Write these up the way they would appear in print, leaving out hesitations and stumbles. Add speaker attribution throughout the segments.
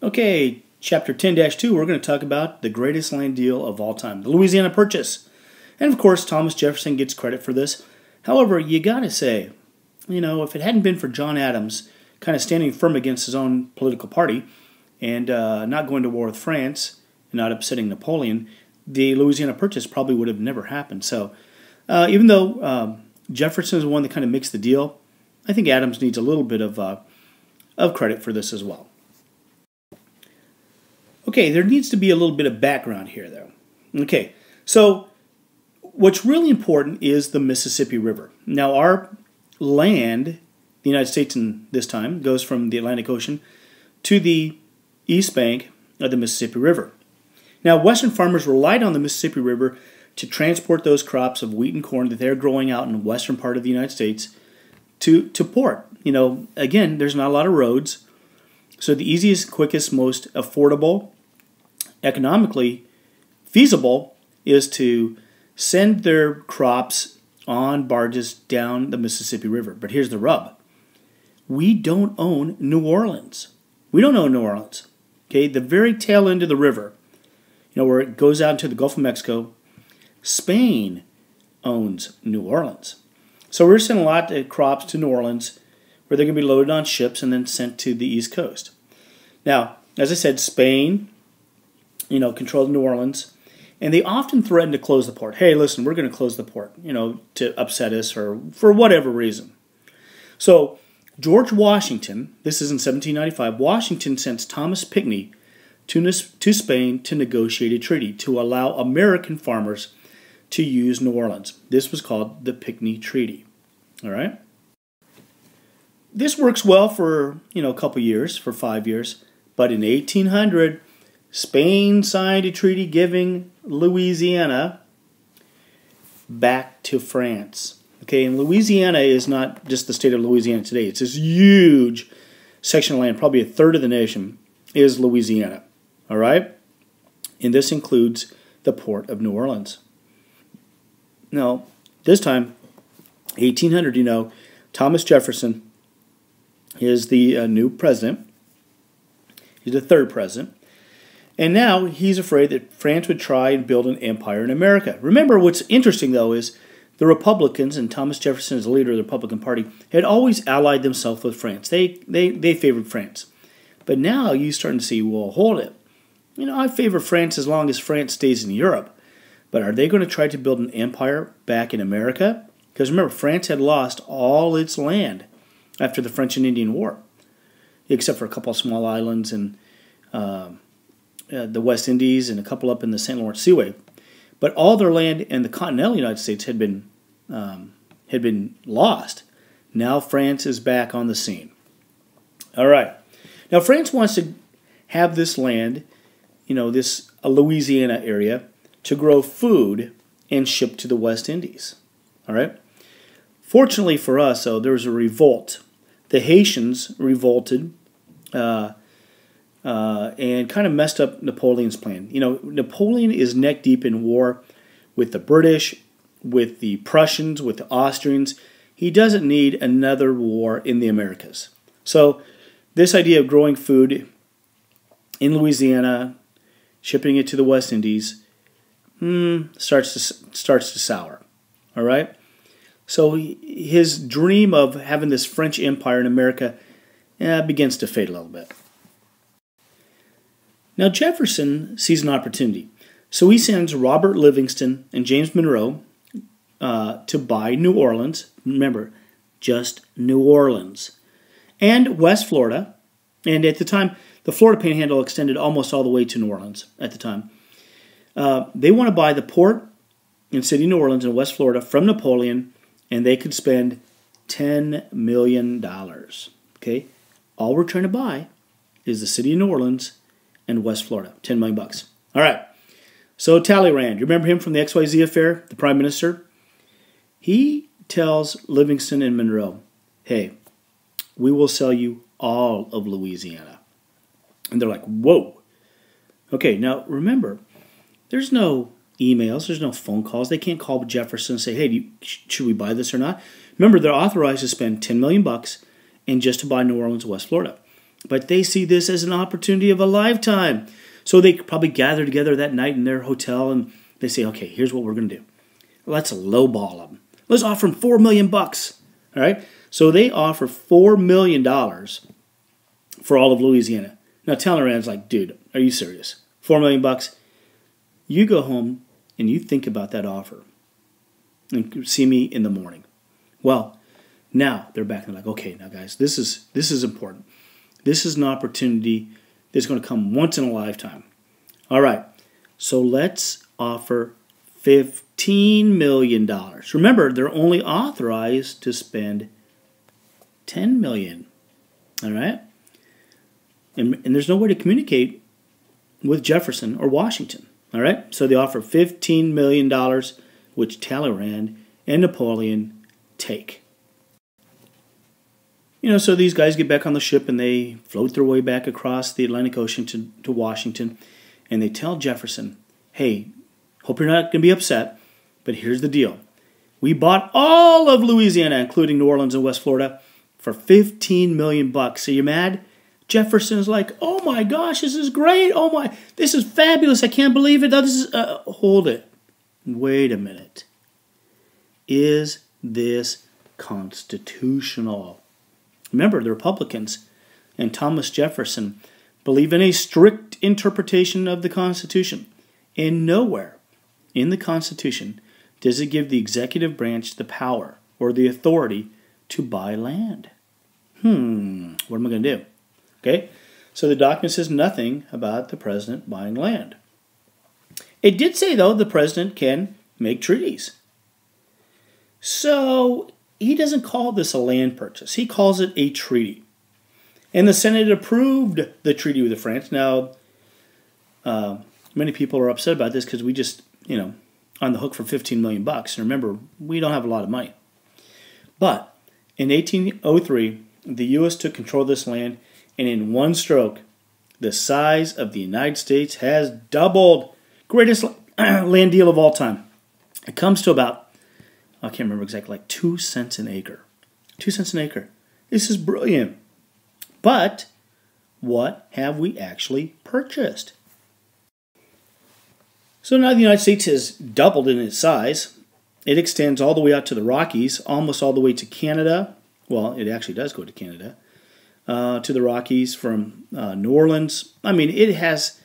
Speaker 1: Okay, chapter 10-2, we're going to talk about the greatest land deal of all time, the Louisiana Purchase. And of course, Thomas Jefferson gets credit for this. However, you got to say, if it hadn't been for John Adams kind of standing firm against his own political party and not going to war with France and not upsetting Napoleon, the Louisiana Purchase probably would have never happened. So even though Jefferson is the one that kind of makes the deal, I think Adams needs a little bit of credit for this as well. Okay, there needs to be a little bit of background here, though. Okay, so what's really important is the Mississippi River. Now, our land, the United States in this time, goes from the Atlantic Ocean to the east bank of the Mississippi River. Now, Western farmers relied on the Mississippi River to transport those crops of wheat and corn that they're growing out in the western part of the United States to port. Again, there's not a lot of roads. So the easiest, quickest, most affordable, economically feasible is to send their crops on barges down the Mississippi River. But here's the rub. We don't own New Orleans. We don't own New Orleans. Okay, the very tail end of the river, where it goes out into the Gulf of Mexico, Spain owns New Orleans. So we're sending a lot of crops to New Orleans where they're going to be loaded on ships and then sent to the East Coast. Now, as I said, Spain, controlled New Orleans, and they often threaten to close the port. Hey, listen, we're going to close the port, to upset us or for whatever reason. So George Washington, this is in 1795, Washington sends Thomas Pinckney to Spain to negotiate a treaty to allow American farmers to use New Orleans. This was called the Pinckney Treaty. All right? This works well for, a couple years, for 5 years. But in 1800, Spain signed a treaty giving Louisiana back to France. Okay, and Louisiana is not just the state of Louisiana today. It's this huge section of land, probably a third of the nation, is Louisiana. All right? And this includes the port of New Orleans. Now, this time, 1800, Thomas Jefferson is the new president. He's the third president. And now he's afraid that France would try and build an empire in America. Remember, what's interesting, though, is the Republicans, and Thomas Jefferson as the leader of the Republican Party, had always allied themselves with France. They favored France. But now you're starting to see, well, hold it. I favor France as long as France stays in Europe. But are they going to try to build an empire back in America? Because remember, France had lost all its land after the French and Indian War, except for a couple of small islands in the West Indies and a couple up in the St. Lawrence Seaway. But all their land in the continental United States had been lost. Now France is back on the scene. All right. Now France wants to have this land, this Louisiana area, to grow food and ship to the West Indies. All right? Fortunately for us, though, there was a revolt. The Haitians revolted and kind of messed up Napoleon's plan. Napoleon is neck deep in war with the British, with the Prussians, with the Austrians. He doesn't need another war in the Americas. So this idea of growing food in Louisiana, shipping it to the West Indies, starts to sour. All right? So his dream of having this French empire in America begins to fade a little bit. Now Jefferson sees an opportunity. So he sends Robert Livingston and James Monroe to buy New Orleans. Remember, just New Orleans. And West Florida. And at the time, the Florida Panhandle extended almost all the way to New Orleans at the time. They want to buy the port in City New Orleans in West Florida from Napoleon, and they could spend $10 million. Okay? All we're trying to buy is the City of New Orleans and West Florida. $10 million. All right. So Talleyrand, you remember him from the XYZ affair, the Prime Minister? He tells Livingston and Monroe, hey, we will sell you all of Louisiana. And they're like, whoa. Okay, now remember, there's no emails, there's no phone calls. They can't call Jefferson and say, hey, should we buy this or not? Remember, they're authorized to spend $10 million and just to buy New Orleans, West Florida. but they see this as an opportunity of a lifetime. So they probably gather together that night in their hotel and they say, okay, here's what we're going to do. Let's lowball them. Let's offer them $4 million. All right? So they offer $4 million for all of Louisiana. Now Talleyrand's like, dude, are you serious? $4 million? You go home and you think about that offer and see me in the morning. Well, now they're back and they're like, okay, now guys, this is important. This is an opportunity that's going to come once in a lifetime. All right, so let's offer $15 million. Remember, they're only authorized to spend $10 million. All right? And there's no way to communicate with Jefferson or Washington. All right? So they offer $15 million, which Talleyrand and Napoleon take. So these guys get back on the ship and they float their way back across the Atlantic Ocean to Washington. And they tell Jefferson, hey, hope you're not going to be upset, but here's the deal. We bought all of Louisiana, including New Orleans and West Florida, for $15 million. Are you mad? Jefferson's like, oh my gosh, this is great. Oh my, this is fabulous. I can't believe it. This is, hold it. Wait a minute. Is this constitutional? Remember, the Republicans and Thomas Jefferson believe in a strict interpretation of the Constitution. And nowhere in the Constitution does it give the executive branch the power or the authority to buy land. What am I going to do? Okay, so the document says nothing about the president buying land. It did say, though, the president can make treaties. So he doesn't call this a land purchase. He calls it a treaty. And the Senate approved the treaty with France. Now, many people are upset about this because we just, on the hook for $15 million. And remember, we don't have a lot of money. But in 1803, the U.S. took control of this land, and in one stroke, the size of the United States has doubled. Greatest land deal of all time. It comes to about, I can't remember exactly, like 2 cents an acre. 2 cents an acre. This is brilliant. But what have we actually purchased? So now the United States has doubled in its size. It extends all the way out to the Rockies, almost all the way to Canada. Well, it actually does go to Canada. To the Rockies from New Orleans. It has,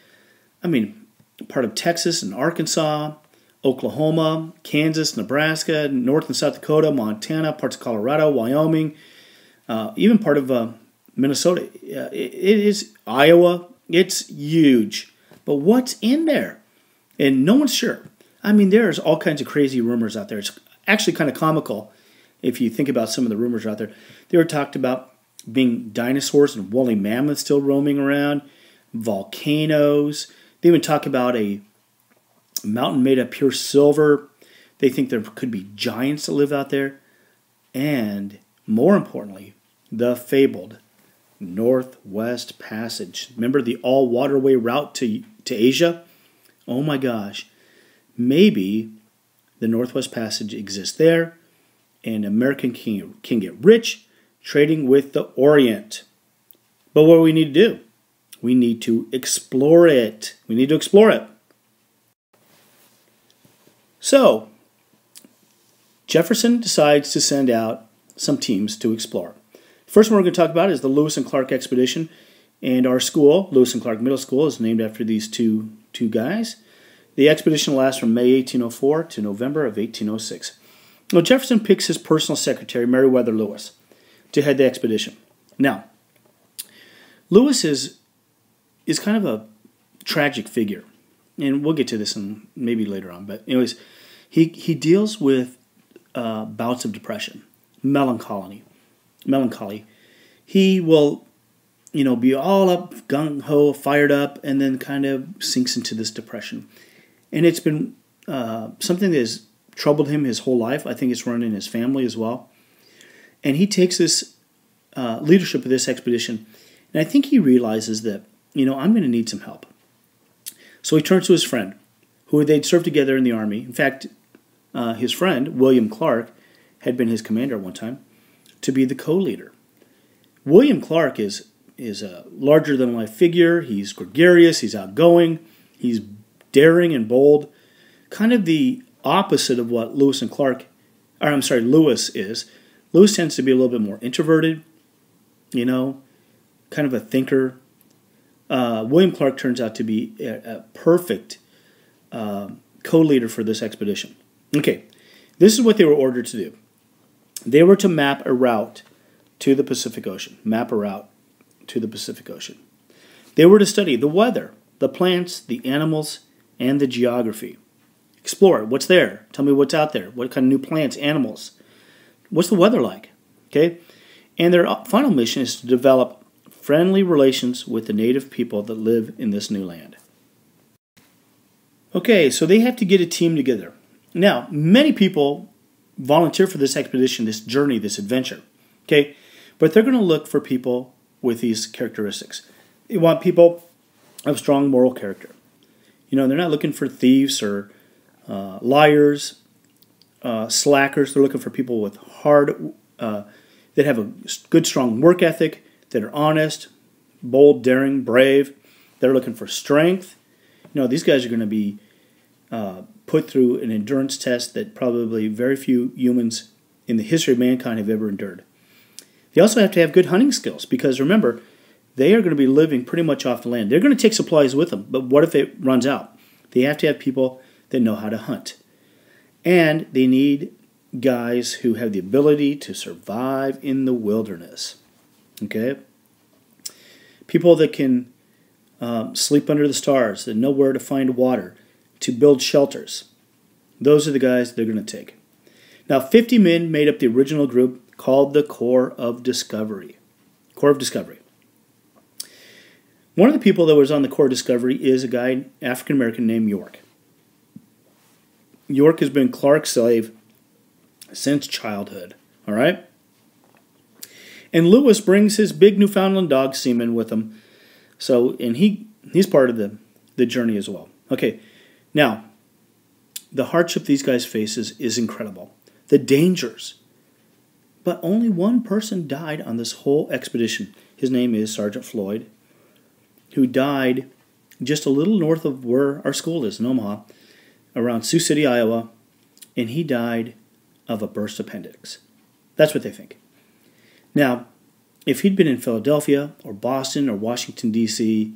Speaker 1: part of Texas and Arkansas, Oklahoma, Kansas, Nebraska, North and South Dakota, Montana, parts of Colorado, Wyoming, even part of Minnesota. It is Iowa. It's huge. But what's in there? And no one's sure. There's all kinds of crazy rumors out there. It's actually kind of comical if you think about some of the rumors out there. They were talked about being dinosaurs and woolly mammoths still roaming around, volcanoes. They even talk about a mountain made of pure silver. They think there could be giants that live out there. And more importantly, the fabled Northwest Passage. Remember the all-waterway route to Asia? Oh my gosh. Maybe the Northwest Passage exists there, and American can get rich trading with the Orient. But what do we need to do? We need to explore it. So, Jefferson decides to send out some teams to explore. First one we're going to talk about is the Lewis and Clark expedition. And our school, Lewis and Clark Middle School, is named after these two guys. The expedition lasts from May 1804 to November of 1806. Well, Jefferson picks his personal secretary, Meriwether Lewis, to head the expedition. Now, Lewis is kind of a tragic figure, and we'll get to this maybe later on. But anyways, he deals with bouts of depression, melancholy. He will, be all up, gung ho, fired up, and then kind of sinks into this depression. And it's been something that has troubled him his whole life. I think it's run in his family as well. And he takes this leadership of this expedition, and I think he realizes that, I'm going to need some help. So he turns to his friend, who they'd served together in the Army. In fact, his friend, William Clark, had been his commander at one time, to be the co-leader. William Clark is is a larger-than-life figure. He's gregarious. He's outgoing. He's daring and bold. Kind of the opposite of what Lewis is. Lewis tends to be a little bit more introverted, kind of a thinker. William Clark turns out to be a perfect co-leader for this expedition. Okay, this is what they were ordered to do. They were to map a route to the Pacific Ocean. They were to study the weather, the plants, the animals, and the geography. Explore what's there. Tell me what's out there. What kind of new plants, animals. What's the weather like? Okay? And their final mission is to develop friendly relations with the native people that live in this new land. Okay, so they have to get a team together. Now, many people volunteer for this expedition, this journey, this adventure. Okay? But they're going to look for people with these characteristics. They want people of strong moral character. They're not looking for thieves or liars, slackers. They're looking for people with that have a good, strong work ethic, that are honest, bold, daring, brave. They're looking for strength. These guys are going to be put through an endurance test that probably very few humans in the history of mankind have ever endured. They also have to have good hunting skills because, remember, they are going to be living pretty much off the land. They're going to take supplies with them, but what if it runs out? They have to have people that know how to hunt. And they need guys who have the ability to survive in the wilderness. Okay? People that can sleep under the stars, that know where to find water, to build shelters. Those are the guys they're going to take. Now, 50 men made up the original group called the Corps of Discovery. Corps of Discovery. One of the people that was on the Corps of Discovery is a guy, African-American, named York. York has been Clark's slave since childhood. All right? And Lewis brings his big Newfoundland dog, Seaman, with him. And he's part of the journey as well. Okay, now, the hardship these guys face is incredible. The dangers. But only one person died on this whole expedition. His name is Sergeant Floyd, who died just a little north of where our school is, in Omaha, around Sioux City, Iowa, and he died of a burst appendix. That's what they think. Now, if he'd been in Philadelphia or Boston or Washington, D.C.,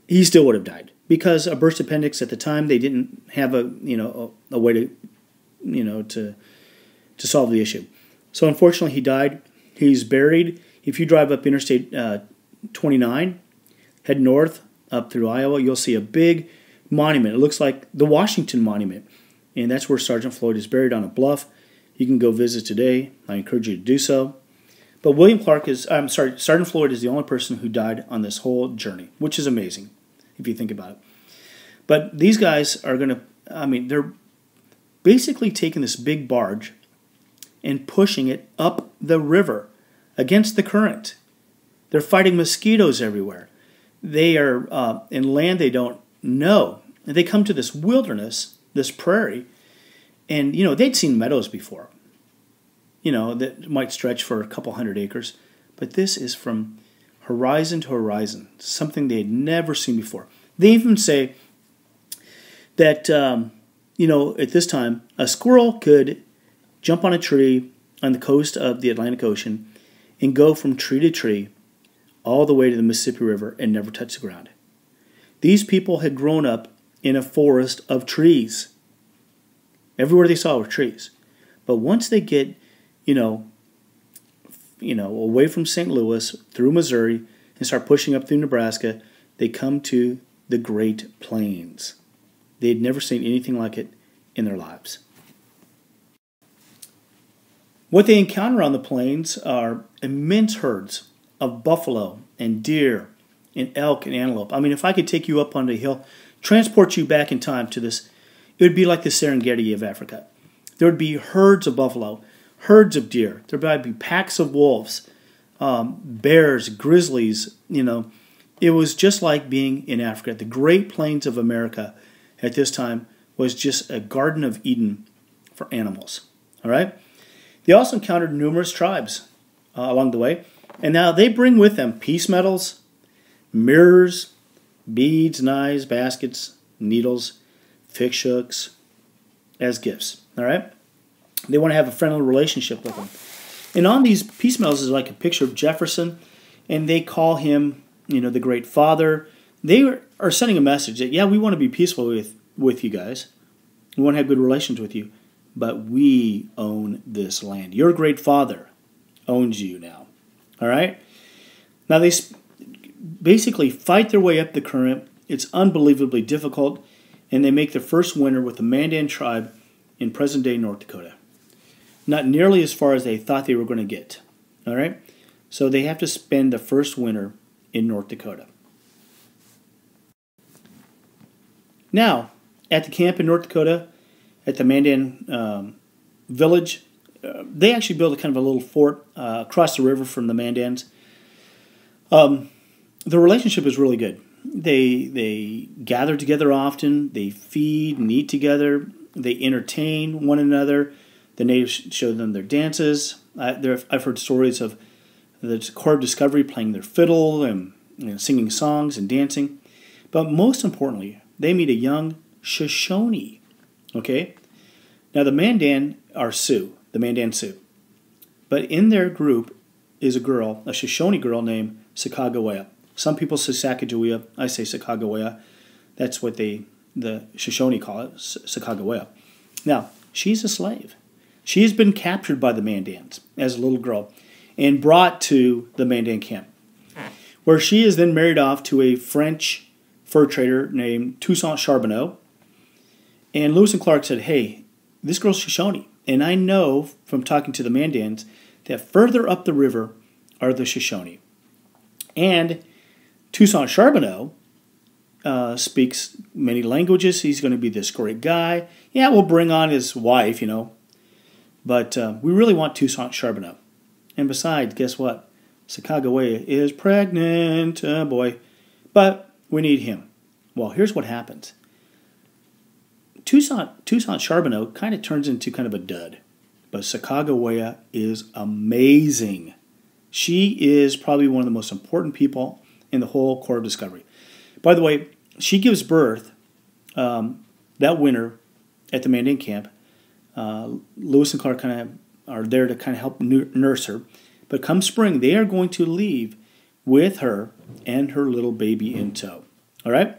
Speaker 1: he still would have died because a burst appendix at the time, they didn't have a way to solve the issue. So unfortunately, he died. He's buried. If you drive up Interstate 29, head north up through Iowa, you'll see a big monument. It looks like the Washington Monument, and that's where Sergeant Floyd is buried on a bluff. You can go visit today. I encourage you to do so. But Sergeant Floyd is the only person who died on this whole journey, which is amazing if you think about it. But these guys are they're basically taking this big barge and pushing it up the river against the current. They're fighting mosquitoes everywhere. They are in land they don't know. And they come to this wilderness, this prairie, and they'd seen meadows before. That might stretch for a couple hundred acres. But this is from horizon to horizon, something they had never seen before. They even say that, at this time, a squirrel could jump on a tree on the coast of the Atlantic Ocean and go from tree to tree all the way to the Mississippi River and never touch the ground. These people had grown up in a forest of trees. Everywhere they saw were trees. But once they get, away from St. Louis, through Missouri, and start pushing up through Nebraska, they come to the Great Plains. They had never seen anything like it in their lives. What they encounter on the plains are immense herds of buffalo and deer and elk and antelope. If I could take you up onto a hill, transport you back in time to this, it would be like the Serengeti of Africa. There would be herds of buffalo, herds of deer. There would be packs of wolves, bears, grizzlies. It was just like being in Africa. The Great Plains of America at this time was just a Garden of Eden for animals. All right? They also encountered numerous tribes along the way, And now they bring with them peace medals, mirrors, beads, knives, baskets, needles, fish hooks as gifts. All right? They want to have a friendly relationship with them. And on these peace medals is like a picture of Jefferson, and they call him, the great father. They are sending a message that, yeah, we want to be peaceful with you guys. We want to have good relations with you, but we own this land. Your great father owns you now. All right? Now they basically fight their way up the current. It's unbelievably difficult, and they make their first winter with the Mandan tribe in present-day North Dakota. Not nearly as far as they thought they were going to get. All right? So they have to spend the first winter in North Dakota. Now, at the camp in North Dakota, at the Mandan village, they actually built a kind of a little fort across the river from the Mandans. The relationship is really good. They gather together often. They feed and eat together. They entertain one another. The natives show them their dances. I've heard stories of the Corps of Discovery playing their fiddle and singing songs and dancing. But most importantly, they meet a young Shoshone. Okay? Now the Mandan are Sioux, the Mandan Sioux. But in their group is a girl, a Shoshone girl named Sacagawea. Some people say Sacagawea. I say Sacagawea. That's what the Shoshone call it, Sacagawea. Now, she's a slave. She's been captured by the Mandans as a little girl and brought to the Mandan camp, where she is then married off to a French fur trader named Toussaint Charbonneau. And Lewis and Clark said, hey, this girl's Shoshone. And I know from talking to the Mandans that further up the river are the Shoshone. And Toussaint Charbonneau speaks many languages. He's going to be this great guy. Yeah, we'll bring on his wife, But we really want Toussaint Charbonneau. And besides, guess what? Sacagawea is pregnant, boy. But we need him. Well, here's what happens. Toussaint Charbonneau kind of turns into kind of a dud. But Sacagawea is amazing. She is probably one of the most important people in the whole Corps of Discovery. By the way, she gives birth that winter at the Mandan camp. Lewis and Clark kind of are there to kind of help nurse her. But come spring, they are going to leave with her and her little baby in tow. All right?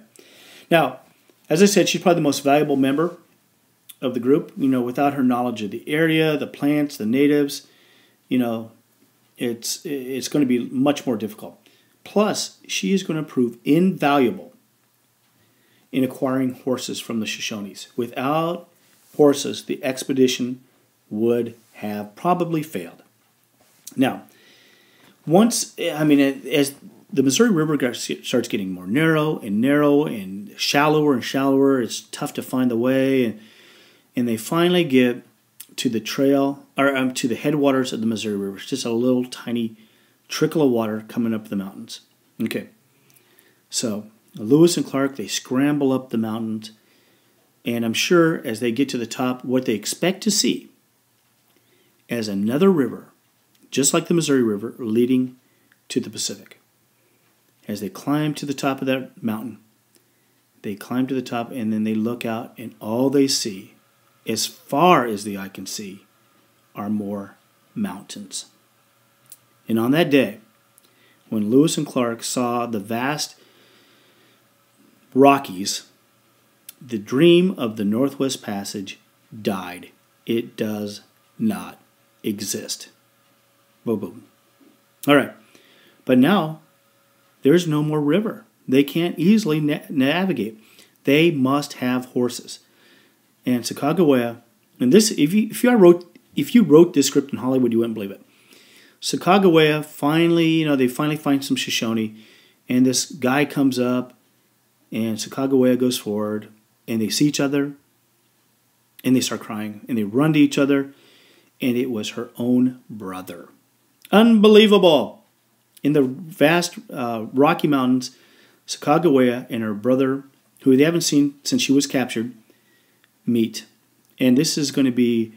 Speaker 1: Now, as I said, she's probably the most valuable member of the group. Without her knowledge of the area, the plants, the natives, it's going to be much more difficult. Plus, she is going to prove invaluable in acquiring horses from the Shoshones. Without horses, the expedition would have probably failed. Now, as the Missouri River starts getting more narrow and shallower, it's tough to find the way, and they finally get to the trail, or to the headwaters of the Missouri River. It's just a little tiny trickle of water coming up the mountains. Okay, so Lewis and Clark, they scramble up the mountains, and I'm sure as they get to the top, what they expect to see as another river, just like the Missouri River, leading to the Pacific. As they climb to the top of that mountain, they climb to the top, and then they look out, and all they see, as far as the eye can see, are more mountains. And on that day, when Lewis and Clark saw the vast Rockies, the dream of the Northwest Passage died. It does not exist. Boom, boom. All right. But now, there's no more river. They can't easily navigate. They must have horses. And Sacagawea, and this, if you wrote this script in Hollywood, you wouldn't believe it. Sacagawea finally, they finally find some Shoshone, and this guy comes up, and Sacagawea goes forward, and they see each other, and they start crying, and they run to each other, and it was her own brother. Unbelievable! In the vast Rocky Mountains, Sacagawea and her brother, who they haven't seen since she was captured, meet. And this is going to be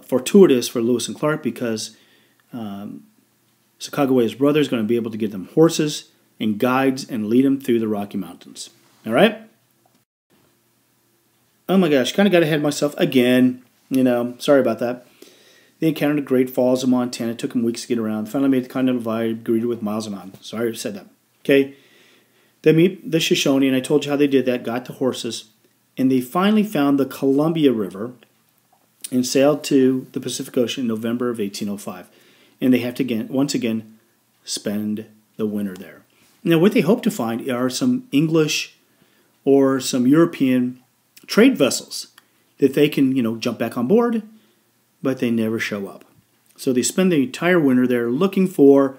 Speaker 1: fortuitous for Lewis and Clark because Sacagawea, his brother, is going to be able to get them horses and guides and lead them through the Rocky Mountains. All right? Oh my gosh, kind of got ahead of myself again. Sorry about that. They encountered the Great Falls of Montana. It took them weeks to get around. Finally made the Continental Divide, greeted with miles and on. Sorry I said that. Okay? They meet the Shoshone, and I told you how they did that, got the horses. And they finally found the Columbia River and sailed to the Pacific Ocean in November of 1805. And they have to, once again, spend the winter there. Now, what they hope to find are some English or some European trade vessels that they can, jump back on board, but they never show up. So they spend the entire winter there looking for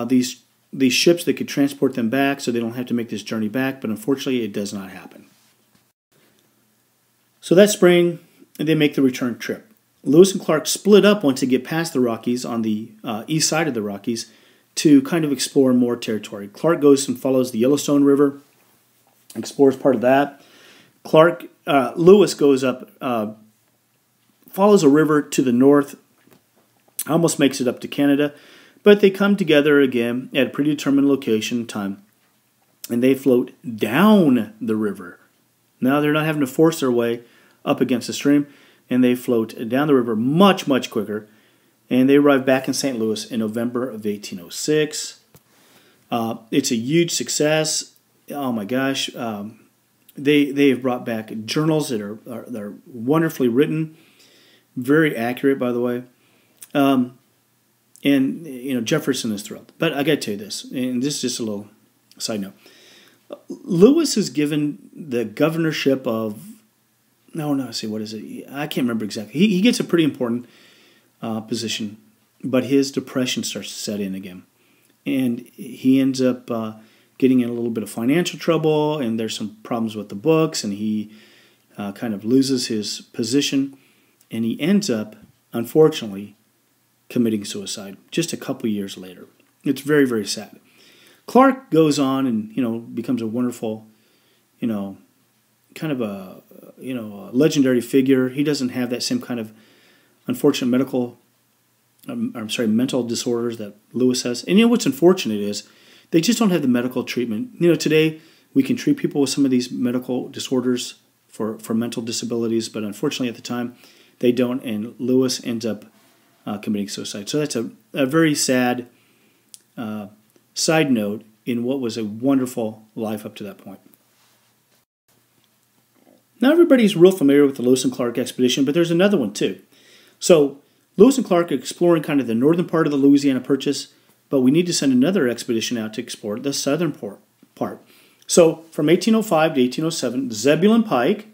Speaker 1: these ships that could transport them back so they don't have to make this journey back, but unfortunately it does not happen. So that spring, they make the return trip. Lewis and Clark split up once they get past the Rockies on the east side of the Rockies to kind of explore more territory. Clark goes and follows the Yellowstone River, explores part of that. Lewis goes up, follows a river to the north, almost makes it up to Canada, but they come together again at a predetermined location and time, and they float down the river. Now they're not having to force their way up against the stream, and they float down the river much, much quicker, and they arrive back in St. Louis in November of 1806. It's a huge success. Oh my gosh. They have brought back journals that are wonderfully written, very accurate, by the way. And Jefferson is thrilled. But I got to tell you this, and this is just a little side note. Lewis is given the governorship of what is it? I can't remember exactly. He gets a pretty important position, but his depression starts to set in again, and he ends up getting in a little bit of financial trouble, and there's some problems with the books, and he kind of loses his position, and he ends up, unfortunately, committing suicide just a couple years later. It's very, very sad. Clark goes on and, becomes a wonderful, kind of a legendary figure. He doesn't have that same kind of unfortunate mental disorders that Lewis has. And what's unfortunate is they just don't have the medical treatment. Today we can treat people with some of these medical disorders for mental disabilities, but unfortunately at the time they don't, and Lewis ends up committing suicide. So that's a very sad side note in what was a wonderful life up to that point. Now everybody's real familiar with the Lewis and Clark expedition, but there's another one too. So Lewis and Clark are exploring kind of the northern part of the Louisiana Purchase, but we need to send another expedition out to explore the southern part. So from 1805 to 1807, Zebulon Pike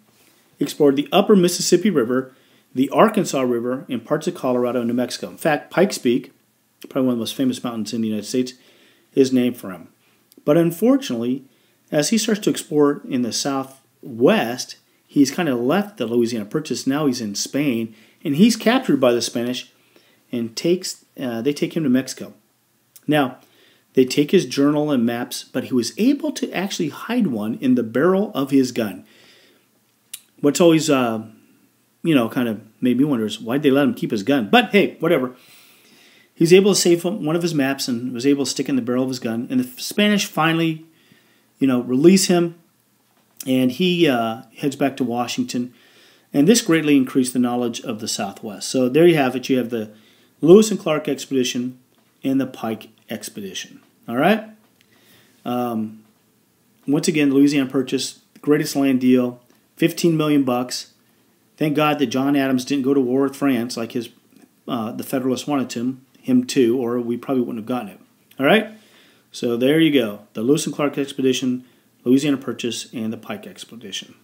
Speaker 1: explored the upper Mississippi River, the Arkansas River, and parts of Colorado and New Mexico. In fact, Pikes Peak, probably one of the most famous mountains in the United States, is named for him. But unfortunately, as he starts to explore in the southwest, he's kind of left the Louisiana Purchase. Now he's in Spain, and he's captured by the Spanish, and they take him to Mexico. Now, they take his journal and maps, but he was able to actually hide one in the barrel of his gun. What's always, kind of made me wonder is why'd they let him keep his gun? But hey, whatever. He's able to save one of his maps and was able to stick in the barrel of his gun. And the Spanish finally, release him, and he heads back to Washington. And this greatly increased the knowledge of the Southwest. So there you have it. You have the Lewis and Clark expedition and the Pike expedition. All right? Once again, the Louisiana Purchase, the greatest land deal, $15 million. Thank God that John Adams didn't go to war with France like the Federalists wanted him to, or we probably wouldn't have gotten it. All right? So there you go. The Lewis and Clark expedition, Louisiana Purchase, and the Pike expedition.